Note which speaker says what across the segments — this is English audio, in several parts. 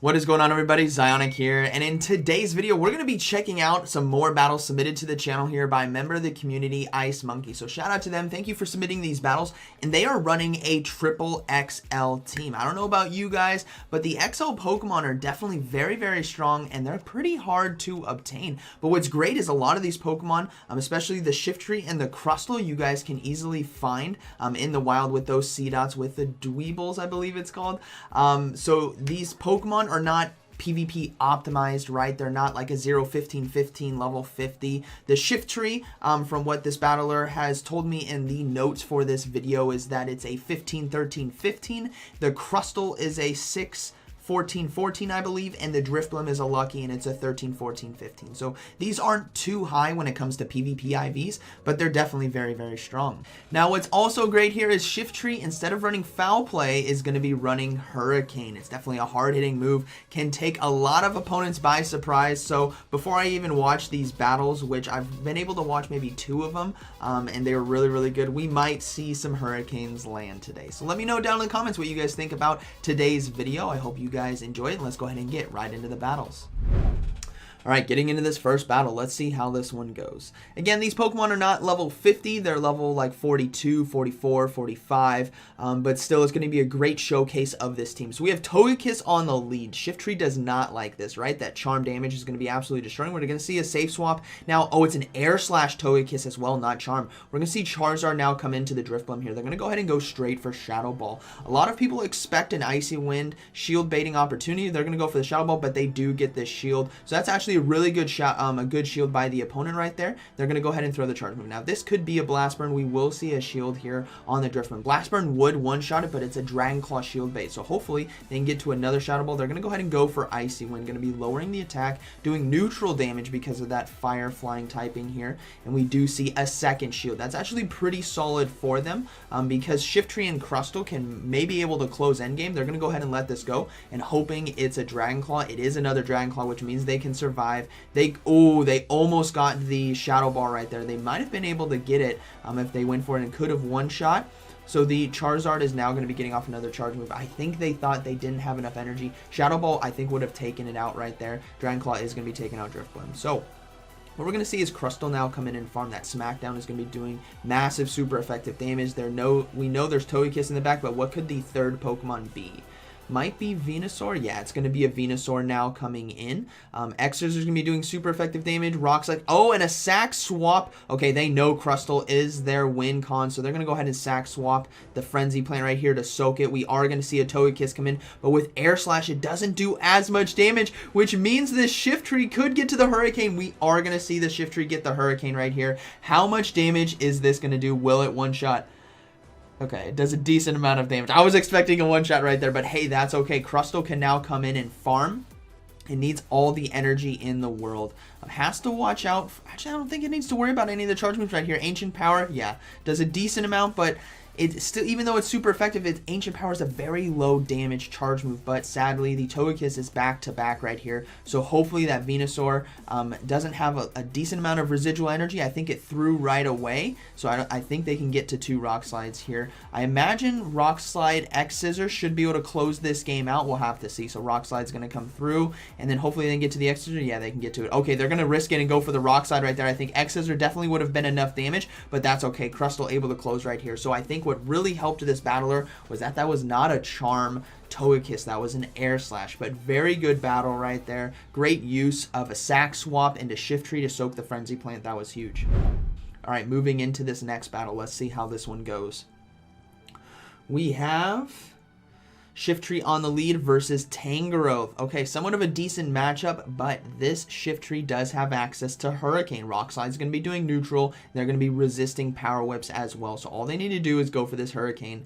Speaker 1: What is going on, everybody? ZyoniK here, and in today's video we're going to be checking out some more battles submitted to the channel here by a member of the community, Ice Monkey. So shout out to them. Thank you for submitting these battles, and they are running a triple XL team. I don't know about you guys, but the XL Pokemon are definitely very strong, and they're pretty hard to obtain. But what's great is a lot of these Pokemon, especially the Shiftry and the Crustle, you guys can easily find in the wild with those C-Dots, with the Dweebles, I believe it's called. So these Pokemon are not PvP optimized, right? They're not like a 0-15-15 level 50. The Shiftry, from what this battler has told me in the notes for this video, is that it's a 15-13-15. The Crustle is a 6-14-14, I believe, and the Drifblim is a lucky, and it's a 13-14-15. So these aren't too high when it comes to PvP IVs, but they're definitely very strong. Now, what's also great here is Shiftry, instead of running Foul Play, is going to be running Hurricane. It's definitely a hard-hitting move, can take a lot of opponents by surprise. So before I even watch these battles, which I've been able to watch maybe 2 of them, and they were really good, we might see some Hurricanes land today. So let me know down in the comments what you guys think about today's video. I hope you guys enjoy it, and let's go ahead and get right into the battles. Alright, getting into this first battle, let's see how this one goes. Again, these Pokemon are not level 50, they're level like 42, 44, 45, but still it's going to be a great showcase of this team. So we have Togekiss on the lead. Shiftry does not like this, right? That charm damage is going to be absolutely destroying. We're going to see a safe swap. Now, oh, it's an Air Slash Togekiss as well, not Charm. We're going to see Charizard now come into the Drifblim here. They're going to go ahead and go straight for Shadow Ball. A lot of people expect an Icy Wind shield baiting opportunity. They're going to go for the Shadow Ball, but they do get this shield. So that's actually a really good shot, a good shield by the opponent right there. They're going to go ahead and throw the charge move. Now, this could be a Blast Burn. We will see a shield here on the Driftman. Blast Burn would one-shot it, but it's a Dragon Claw shield bait. So hopefully they can get to another Shadow Ball. They're going to go ahead and go for Icy Wind. Going to be lowering the attack, doing neutral damage because of that fire flying typing here. And we do see a second shield. That's actually pretty solid for them because Shiftry and Crustle can maybe able to close endgame. They're going to go ahead and let this go and hoping it's a Dragon Claw. It is another Dragon Claw, which means they can survive. They almost got the Shadow Ball right there. They might have been able to get it if they went for it and could have one-shot. So the Charizard is now going to be getting off another charge move. I think they thought they didn't have enough energy. Shadow Ball, I think, would have taken it out right there. Dragon Claw is going to be taking out Drifblim. So what we're going to see is Crustle now come in and farm. That Smackdown is going to be doing massive, super effective damage. We know there's Togekiss in the back, but what could the third Pokemon be? Might be Venusaur. Yeah, it's going to be a Venusaur now coming in. X-Scissors is going to be doing super effective damage. Rock's like, oh, and a Sack Swap. Okay, they know Crustle is their win con, so they're going to go ahead and Sack Swap the Frenzy Plant right here to soak it. We are going to see a Togekiss come in, but with Air Slash, it doesn't do as much damage, which means this Shiftry could get to the Hurricane. We are going to see the Shiftry get the Hurricane right here. How much damage is this going to do? Will it one-shot? Okay, it does a decent amount of damage. I was expecting a one-shot right there, but hey, that's okay. Crustle can now come in and farm. It needs all the energy in the world. Has to watch out. Actually, I don't think it needs to worry about any of the charge moves right here. Ancient Power, yeah, does a decent amount, but it's still, even though it's super effective, Ancient Power is a very low damage charge move, but sadly the Togekiss is back to back right here, so hopefully that Venusaur doesn't have a decent amount of residual energy. I think it threw right away, so I think they can get to 2 Rock Slides here. I imagine Rock Slide X-Scissors should be able to close this game out. We'll have to see. So Rock Slide's going to come through, and then hopefully they can get to the X-Scissor. Yeah, they can get to it. Okay, they're going to risk it and go for the Rock Slide right there. I think X-Scissor definitely would have been enough damage, but that's okay. Crustle able to close right here. So I think what really helped this battler was that was not a Charm Togekiss, that was an Air Slash, but very good battle right there. Great use of a Sack Swap into Shiftry to soak the Frenzy Plant. That was huge. Alright, moving into this next battle, let's see how this one goes. We have Shiftry on the lead versus Tangrowth. Okay, somewhat of a decent matchup, but this Shiftry does have access to Hurricane. Rock Slide is going to be doing neutral. They're going to be resisting Power Whips as well. So all they need to do is go for this Hurricane.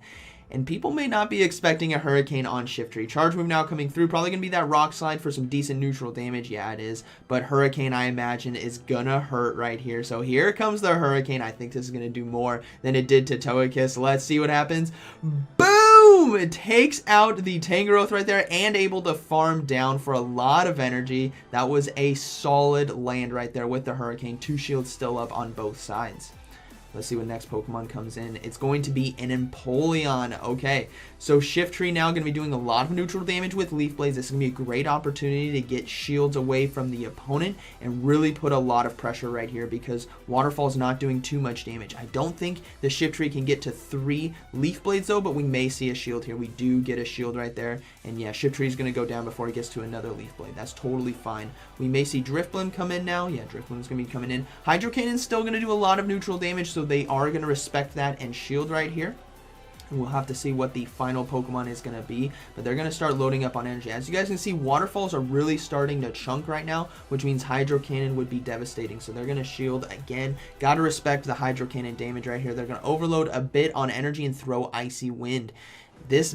Speaker 1: And people may not be expecting a Hurricane on Shiftry. Charge move now coming through. Probably going to be that Rock Slide for some decent neutral damage. Yeah, it is. But Hurricane, I imagine, is going to hurt right here. So here comes the Hurricane. I think this is going to do more than it did to Togekiss. Let's see what happens. Boom! It takes out the Tangrowth right there and able to farm down for a lot of energy. That was a solid land right there with the Hurricane. 2 shields still up on both sides. Let's see what next Pokemon comes in. It's going to be an Empoleon. Okay, so Shiftry now going to be doing a lot of neutral damage with Leaf Blades. This is going to be a great opportunity to get shields away from the opponent and really put a lot of pressure right here because Waterfall's not doing too much damage. I don't think the Shiftry can get to 3 Leaf Blades though, but we may see a shield here. We do get a shield right there. And yeah, Shiftry is going to go down before he gets to another Leaf Blade. That's totally fine. We may see Drifblim come in now. Yeah, Drifblim's going to be coming in. Hydro Cannon's still going to do a lot of neutral damage, so they are going to respect that and shield right here. And we'll have to see what the final Pokemon is going to be, but they're going to start loading up on energy. As you guys can see, Waterfalls are really starting to chunk right now, which means Hydro Cannon would be devastating. So they're going to shield again. Got to respect the Hydro Cannon damage right here. They're going to overload a bit on energy and throw Icy Wind. This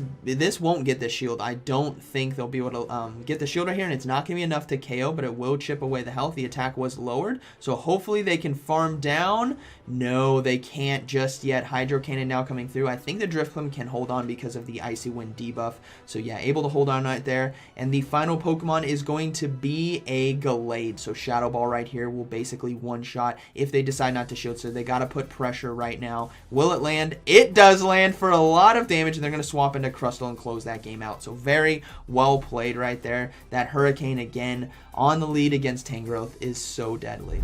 Speaker 1: won't get the shield. I don't think they'll be able to get the shield right here, and it's not going to be enough to KO, but it will chip away the health. The attack was lowered, so hopefully they can farm down. No, they can't just yet. Hydro Cannon now coming through. I think the Drifblim can hold on because of the Icy Wind debuff. So yeah, able to hold on right there. And the final Pokemon is going to be a Gallade. So Shadow Ball right here will basically one-shot if they decide not to shield. So they got to put pressure right now. Will it land? It does land for a lot of damage, and they're going to swap into Crustle and close that game out. So very well played right there. That Hurricane again on the lead against Tangrowth is so deadly.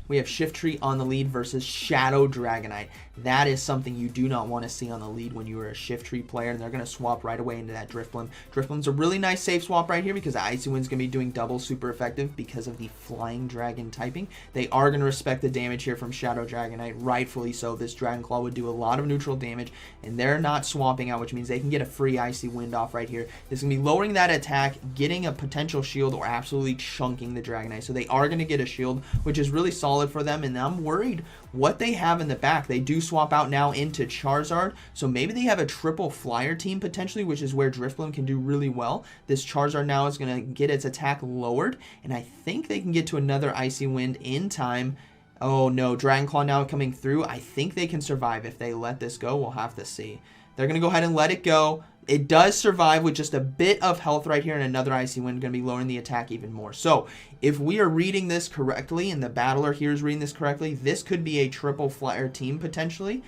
Speaker 1: We have Shiftry on the lead versus Shadow Dragonite. That is something you do not want to see on the lead when you are a Shiftry player, and they're going to swap right away into that Drifblim. Drifblim's a really nice safe swap right here because Icy Wind's going to be doing double super effective because of the Flying Dragon typing. They are going to respect the damage here from Shadow Dragonite, rightfully so. This Dragon Claw would do a lot of neutral damage, and they're not swapping out, which means they can get a free Icy Wind off right here. This is going to be lowering that attack, getting a potential shield, or absolutely chunking the Dragonite. So they are going to get a shield, which is really solid for them, and I'm worried what they have in the back. They do swap out now into Charizard, so maybe they have a triple flyer team potentially, which is where Drifblim can do really well. This Charizard now is going to get its attack lowered, and I think they can get to another Icy Wind in time. Oh no, Dragon Claw now coming through. I think they can survive if they let this go. We'll have to see. They're going to go ahead and let it go. It does survive with just a bit of health right here, and another Icy Wind going to be lowering the attack even more. So if we are reading this correctly, and the battler here is reading this correctly, this could be a triple flyer team potentially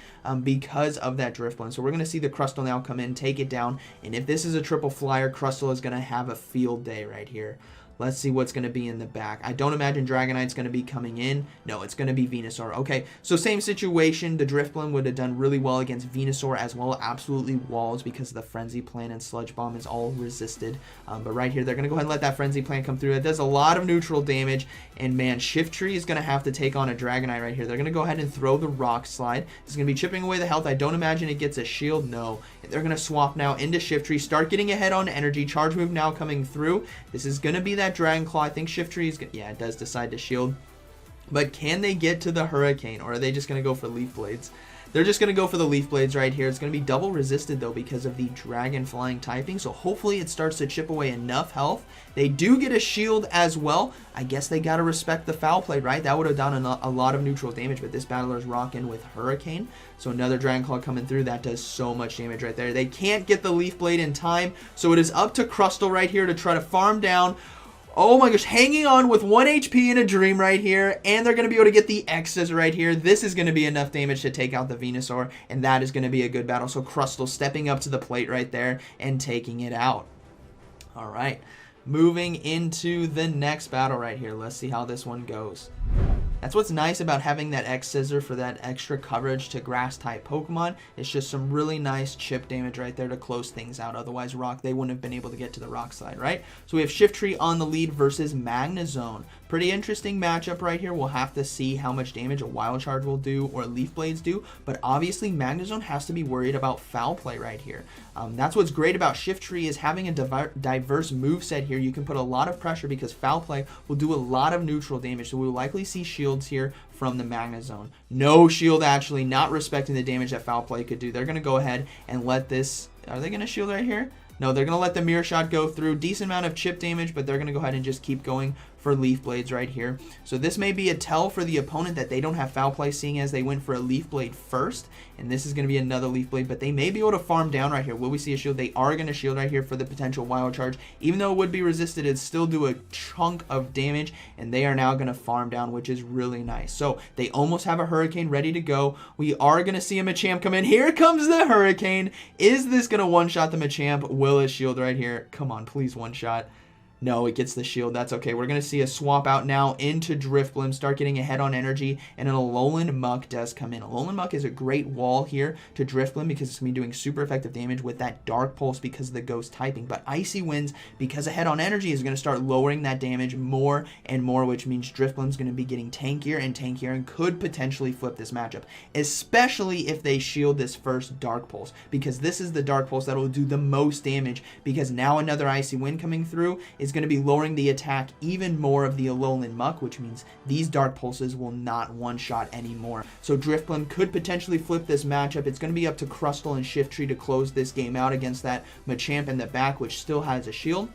Speaker 1: because of that Drifblim. So we're going to see the Crustle now come in, take it down, and if this is a triple flyer, Crustle is going to have a field day right here. Let's see what's going to be in the back. I don't imagine Dragonite's going to be coming in. No, it's going to be Venusaur. Okay, so same situation. The Drifblim would have done really well against Venusaur as well. Absolutely walls because of the Frenzy Plant, and Sludge Bomb is all resisted. But right here, they're going to go ahead and let that Frenzy Plant come through. It does a lot of neutral damage. And man, Shiftry is going to have to take on a Dragonite right here. They're going to go ahead and throw the Rock Slide. It's going to be chipping away the health. I don't imagine it gets a shield. No. They're going to swap now into Shiftry. Start getting ahead on energy. Charge move now coming through. This is going to be that Dragon Claw. I think Shiftry is yeah, it does decide to shield. But can they get to the Hurricane, or are they just going to go for Leaf Blades? They're just going to go for the Leaf Blades right here. It's going to be double resisted, though, because of the Dragon Flying typing. So hopefully it starts to chip away enough health. They do get a shield as well. I guess they got to respect the foul play, right? That would have done a lot of neutral damage, but this battler's rocking with Hurricane. So another Dragon Claw coming through. That does so much damage right there. They can't get the Leaf Blade in time, so it is up to Crustle right here to try to farm down. Oh my gosh, hanging on with 1 HP in a dream right here, and they're going to be able to get the X's right here. This is going to be enough damage to take out the Venusaur, and that is going to be a good battle. So Crustle stepping up to the plate right there and taking it out. All right, moving into the next battle right here. Let's see how this one goes. That's what's nice about having that X-Scissor for that extra coverage to Grass-type Pokemon. It's just some really nice chip damage right there to close things out. Otherwise, Rock, they wouldn't have been able to get to the Rock Slide, right? So we have Shiftry on the lead versus Magnezone. Pretty interesting matchup right here. We'll have to see how much damage a Wild Charge will do or Leaf Blades do. But obviously, Magnezone has to be worried about foul play right here. That's what's great about Shiftry is having a diverse moveset here. You can put a lot of pressure because foul play will do a lot of neutral damage. So we'll likely see shields here from the Magnezone. No shield, actually, not respecting the damage that foul play could do. They're going to go ahead and let this... Are they going to shield right here? No, they're going to let the Mirror Shot go through. Decent amount of chip damage, but they're going to go ahead and just keep going for Leaf Blades right here. So this may be a tell for the opponent that they don't have Foul Play, seeing as they went for a Leaf Blade first. And this is going to be another Leaf Blade, but they may be able to farm down right here. Will we see a shield? They are going to shield right here for the potential Wild Charge. Even though it would be resisted, it'd still do a chunk of damage, and they are now going to farm down, which is really nice. So they almost have a Hurricane ready to go. We are going to see a Machamp come in. Here comes the Hurricane. Is this going to one-shot the Machamp? Will it shield right here? Come on, please one-shot. No, it gets the shield. That's okay. We're going to see a swap out now into Drifblim, start getting ahead on energy, and an Alolan Muck does come in. Alolan Muck is a great wall here to Drifblim because it's going to be doing super effective damage with that Dark Pulse because of the Ghost typing. But Icy Winds, because ahead on energy, is going to start lowering that damage more and more, which means Drifblim's going to be getting tankier and tankier and could potentially flip this matchup, especially if they shield this first Dark Pulse, because this is the Dark Pulse that will do the most damage, because now another Icy Wind coming through is going to be lowering the attack even more of the Alolan Muck, which means these Dark Pulses will not one-shot anymore. So Drifblim could potentially flip this matchup. It's going to be up to Crustle and Shiftry to close this game out against that Machamp in the back, which still has a shield.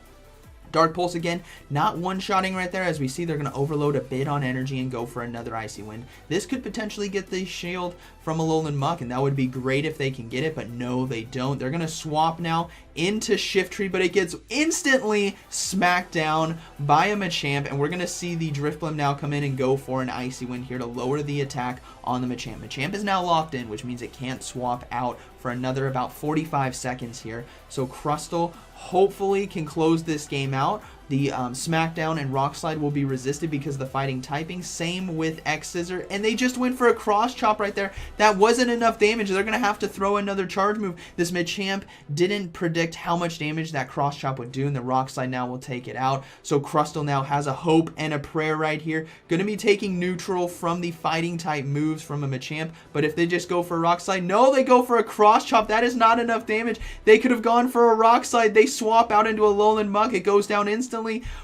Speaker 1: Dark Pulse again, not one-shotting right there. As we see, they're going to overload a bit on energy and go for another Icy Wind. This could potentially get the shield from Alolan Muck, and that would be great if they can get it, but no, they don't. They're going to swap now into Shiftry, but it gets instantly smacked down by a Machamp, and we're going to see the Drifblim now come in and go for an Icy Wind here to lower the attack on the Machamp. Machamp is now locked in, which means it can't swap out for another about 45 seconds here. So Crustle hopefully can close this game out. The Smackdown and Rock Slide will be resisted because of the fighting typing. Same with X Scissor. And they just went for a Cross Chop right there. That wasn't enough damage. They're going to have to throw another charge move. This Machamp didn't predict how much damage that Cross Chop would do, and the Rock Slide now will take it out. So Crustle now has a hope and a prayer right here. Going to be taking neutral from the fighting type moves from a Machamp. But if they just go for a Rock Slide, no, they go for a Cross Chop. That is not enough damage. They could have gone for a Rock Slide. They swap out into a Alolan Muck. It goes down instantly.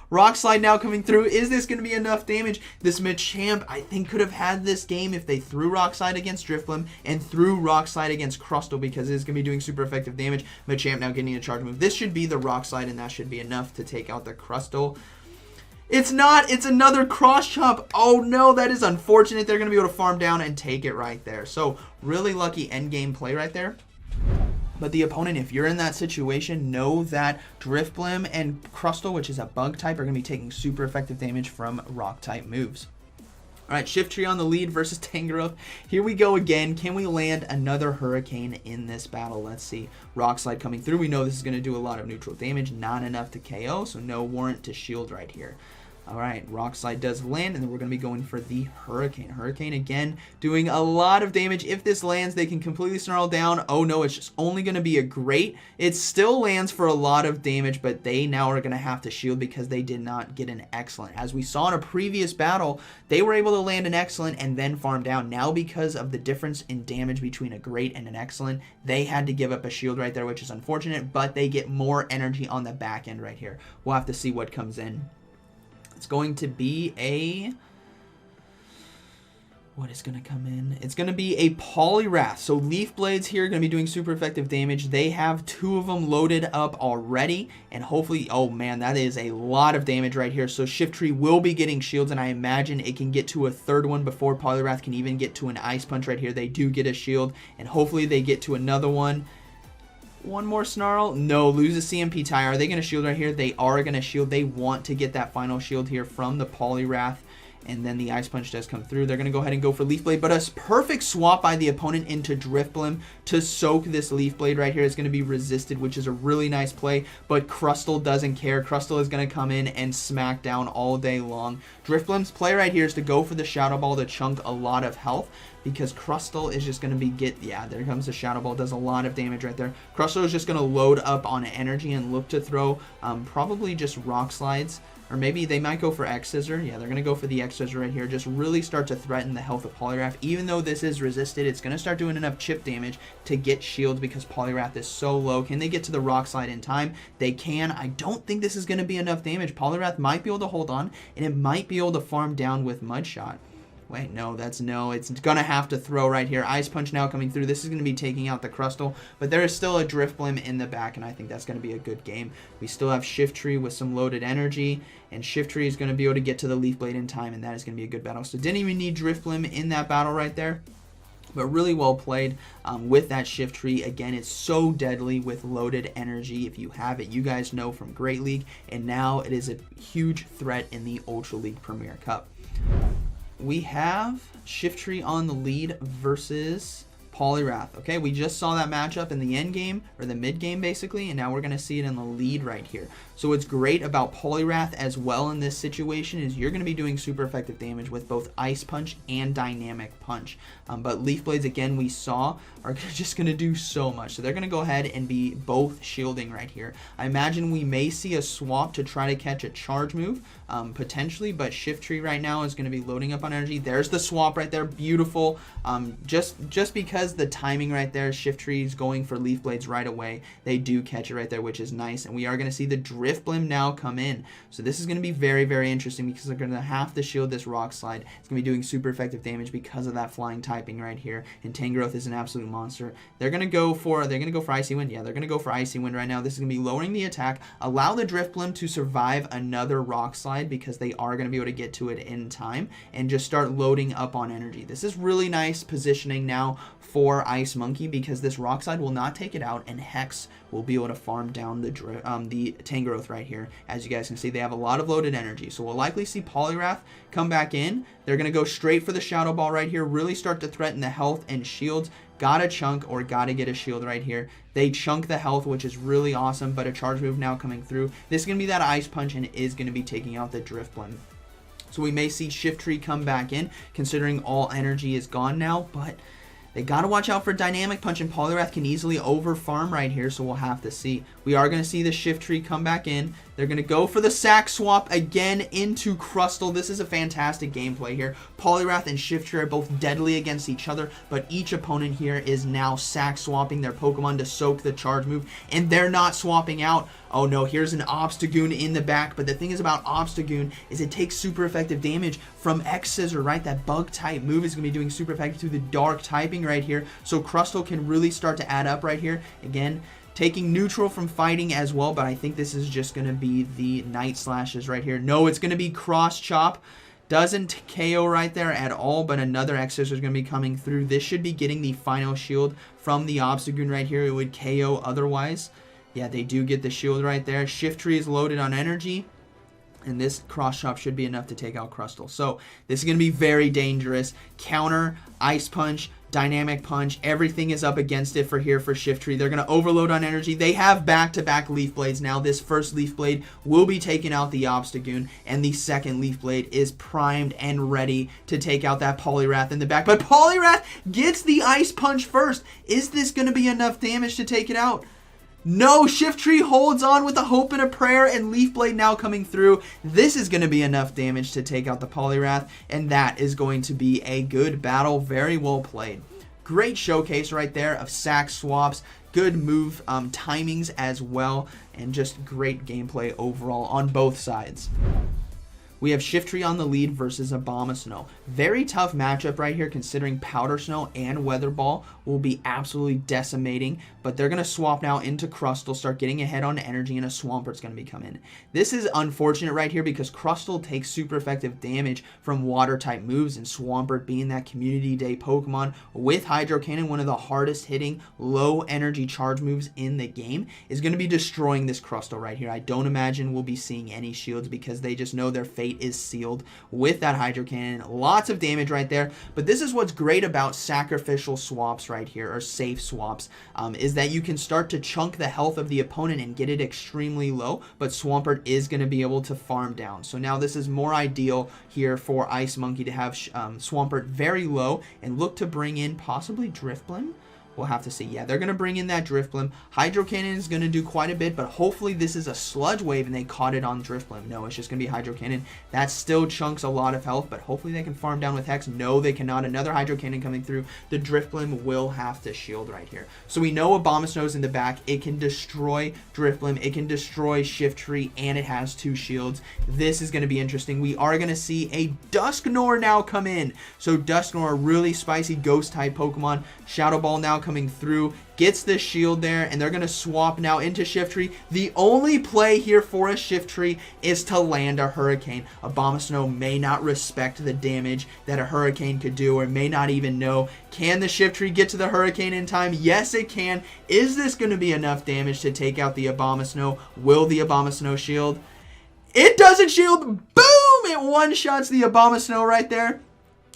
Speaker 1: Rock Slide now coming through. Is this going to be enough damage? This Machamp, I think, could have had this game if they threw Rock Slide against Drifblim and threw Rock Slide against Crustle, because it's going to be doing super effective damage. Machamp now getting a charge move. This should be the Rock Slide, and that should be enough to take out the Crustle. It's not. It's another Cross Chop. Oh, no, that is unfortunate. They're going to be able to farm down and take it right there. So, really lucky endgame play right there. But the opponent, if you're in that situation, know that Drifblim and Crustle, which is a bug type, are going to be taking super effective damage from rock type moves. Alright, Shiftry on the lead versus Tangrowth. Here we go again. Can we land another Hurricane in this battle? Let's see. Rock Slide coming through. We know this is going to do a lot of neutral damage. Not enough to KO, so no warrant to shield right here. Alright, Rock Slide does land, and then we're going to be going for the Hurricane. Hurricane, again, doing a lot of damage. If this lands, they can completely snarl down. Oh, no, it's just only going to be a Great. It still lands for a lot of damage, but they now are going to have to shield because they did not get an Excellent. As we saw in a previous battle, they were able to land an Excellent and then farm down. Now, because of the difference in damage between a Great and an Excellent, they had to give up a shield right there, which is unfortunate, but they get more energy on the back end right here. We'll have to see what comes in. It's going to be a... What is going to come in? It's going to be a Poliwrath. So Leaf Blades here are going to be doing super effective damage. They have 2 of them loaded up already. And hopefully... Oh, man, that is a lot of damage right here. So Shiftry will be getting shields, and I imagine it can get to a 3rd one before Poliwrath can even get to an Ice Punch right here. They do get a shield, and hopefully they get to another one. One more Snarl. No, lose a CMP tie. Are they going to shield right here? They are going to shield. They want to get that final shield here from the Poliwrath. And then the Ice Punch does come through. They're going to go ahead and go for Leaf Blade. But a perfect swap by the opponent into Drifblim to soak this Leaf Blade right here is going to be resisted, which is a really nice play. But Crustle doesn't care. Crustle is going to come in and smack down all day long. Drifblim's play right here is to go for the Shadow Ball to chunk a lot of health, because Crustle is just going to be yeah, there comes the Shadow Ball. Does a lot of damage right there. Crustle is just going to load up on energy and look to throw probably just Rock Slides. Or maybe they might go for X Scissor. Yeah, they're going to go for the X Scissor right here. Just really start to threaten the health of Poliwrath. Even though this is resisted, it's going to start doing enough chip damage to get shields because Poliwrath is so low. Can they get to the Rock Slide in time? They can. I don't think this is going to be enough damage. Poliwrath might be able to hold on, and it might be able to farm down with Mud Shot. Wait, no, that's no. It's going to have to throw right here. Ice Punch now coming through. This is going to be taking out the Crustle, but there is still a Drifblim in the back, and I think that's going to be a good game. We still have Shiftry with some loaded energy, and Shiftry is going to be able to get to the Leaf Blade in time, and that is going to be a good battle. So didn't even need Drifblim in that battle right there. But really well played with that Shiftry. Again, it's so deadly with loaded energy. If you have it, you guys know from Great League. And now it is a huge threat in the Ultra League Premier Cup. We have Shiftry on the lead versus Poliwrath. Okay, we just saw that matchup in the end game, or the mid game basically, and now we're going to see it in the lead right here. So what's great about Poliwrath as well in this situation is you're going to be doing super effective damage with both Ice Punch and Dynamic Punch. But Leaf Blades, again, we saw, are just going to do so much. So they're going to go ahead and be both shielding right here. I imagine we may see a swap to try to catch a charge move, potentially, but Shiftry right now is going to be loading up on energy. There's the swap right there. Beautiful. Just because the timing right there, Shiftry is going for Leaf Blades right away. They do catch it right there, which is nice. And we are going to see the Drifblim now come in. So this is going to be very, very interesting because they're going to have to shield this Rock Slide. It's going to be doing super effective damage because of that flying typing right here. And Tangrowth is an absolute monster. They're going to go for Icy Wind. Yeah, they're going to go for Icy Wind right now. This is going to be lowering the attack. Allow the Drifblim to survive another Rock Slide because they are going to be able to get to it in time and just start loading up on energy. This is really nice positioning now for Ice Monkey because this Rock Slide will not take it out, and Hex will be able to farm down the Tangrowth right here. As you guys can see, they have a lot of loaded energy, so we'll likely see Poliwrath come back in. They're going to go straight for the Shadow Ball right here, really start to threaten the health and shields. Gotta chunk or gotta get a shield right here. They chunk the health, which is really awesome, but a charge move now coming through. This is going to be that Ice Punch, and it is going to be taking out the Drifblim. So we may see Shiftry come back in, considering all energy is gone now, but they got to watch out for Dynamic Punch, and Poliwrath can easily over-farm right here, so we'll have to see. We are going to see the Shiftry come back in. They're going to go for the Sack Swap again into Crustle. This is a fantastic gameplay here. Poliwrath and Shiftry are both deadly against each other, but each opponent here is now Sack Swapping their Pokemon to soak the charge move, and they're not swapping out. Oh no, here's an Obstagoon in the back, but the thing is about Obstagoon is it takes super effective damage from X-Scissor, right? That bug type move is going to be doing super effective through the dark typing right here, so Crustle can really start to add up right here. Again, taking neutral from fighting as well, but I think this is just going to be the Night Slashes right here. No, it's going to be Cross Chop. Doesn't KO right there at all, but another X-Scissor is going to be coming through. This should be getting the final shield from the Obstagoon right here. It would KO otherwise. Yeah, they do get the shield right there. Shiftry is loaded on energy, and this Cross Chop should be enough to take out Crustle. So this is going to be very dangerous. Counter, Ice Punch, Dynamic Punch, everything is up against it for Shiftry. They're going to overload on energy. They have back-to-back Leaf Blades now. This first Leaf Blade will be taking out the Obstagoon, and the second Leaf Blade is primed and ready to take out that Poliwrath in the back. But Poliwrath gets the Ice Punch first. Is this going to be enough damage to take it out? No, Shiftry holds on with a hope and a prayer, and Leaf Blade now coming through. This is going to be enough damage to take out the Poliwrath, and that is going to be a good battle. Very well played. Great showcase right there of sack swaps, good move timings as well, and just great gameplay overall on both sides. We have Shiftry on the lead versus Abomasnow. Very tough matchup right here considering Powder Snow and Weather Ball will be absolutely decimating, but they're going to swap now into Crustle, start getting ahead on energy, and a Swampert's going to be coming in. This is unfortunate right here because Crustle takes super effective damage from water type moves, and Swampert being that community day Pokemon with Hydro Cannon, one of the hardest hitting low energy charge moves in the game, is going to be destroying this Crustle right here. I don't imagine we'll be seeing any shields because they just know their fate is sealed with that Hydro Cannon. Lots of damage right there, but this is what's great about sacrificial swaps right here, or safe swaps, is that you can start to chunk the health of the opponent and get it extremely low, but Swampert is going to be able to farm down. So now this is more ideal here for Ice Monkey to have Swampert very low and look to bring in possibly Drifblim. We'll have to see. Yeah, they're going to bring in that Drifblim. Hydro Cannon is going to do quite a bit, but hopefully this is a Sludge Wave and they caught it on Drifblim. No, it's just going to be Hydro Cannon. That still chunks a lot of health, but hopefully they can farm down with Hex. No, they cannot. Another Hydro Cannon coming through. The Drifblim will have to shield right here. So we know Abomasnow's in the back. It can destroy Drifblim. It can destroy Shiftry, and it has 2 shields. This is going to be interesting. We are going to see a Dusknoir now come in. So Dusknoir, really spicy Ghost-type Pokemon. Shadow Ball now coming through, gets the shield there, and they're going to swap now into Shiftry. The only play here for a Shiftry is to land a Hurricane. Abomasnow may not respect the damage that a Hurricane could do, or may not even know. Can the Shiftry get to the Hurricane in time? Yes, it can. Is this going to be enough damage to take out the Abomasnow? Will the Abomasnow shield? It doesn't shield. Boom! It one-shots the Abomasnow right there.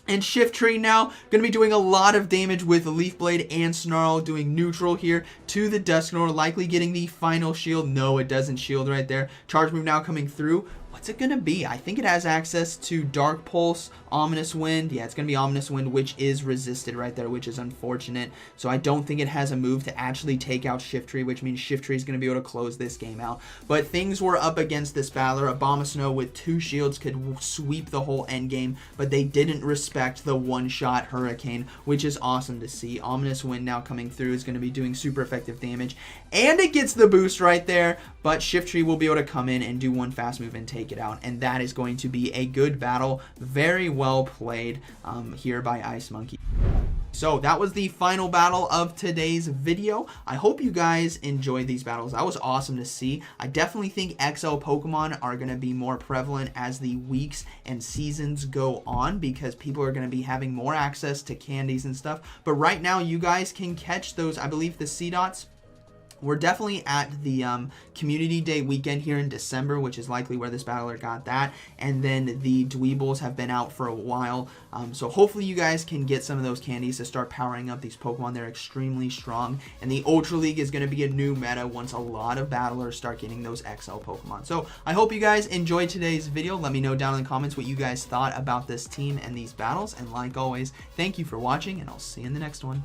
Speaker 1: And Shiftry now going to be doing a lot of damage with Leaf Blade and Snarl, doing neutral here to the Dusknoir, likely getting the final shield. No, it doesn't shield right there. Charge move now coming through. What's it going to be? I think it has access to Dark Pulse, Ominous Wind. Yeah, it's going to be Ominous Wind, which is resisted right there, which is unfortunate. So I don't think it has a move to actually take out Shiftry, which means Shiftry is going to be able to close this game out. But things were up against this battler. Abomasnow with 2 shields could sweep the whole end game, but they didn't respect the one-shot Hurricane, which is awesome to see. Ominous Wind now coming through is going to be doing super effective damage, and it gets the boost right there, but Shiftry will be able to come in and do one fast move and take it out, and that is going to be a good battle. Very well played here by Ice Monkey. So that was the final battle of today's video. I hope you guys enjoyed these battles. That was awesome to see. I definitely think XL Pokemon are going to be more prevalent as the weeks and seasons go on, because people are going to be having more access to candies and stuff. But right now you guys can catch those, I believe the C-Dots. We're definitely at the Community Day weekend here in December, which is likely where this battler got that. And then the Dweebles have been out for a while. So hopefully you guys can get some of those candies to start powering up these Pokemon. They're extremely strong. And the Ultra League is going to be a new meta once a lot of battlers start getting those XL Pokemon. So I hope you guys enjoyed today's video. Let me know down in the comments what you guys thought about this team and these battles. And like always, thank you for watching, and I'll see you in the next one.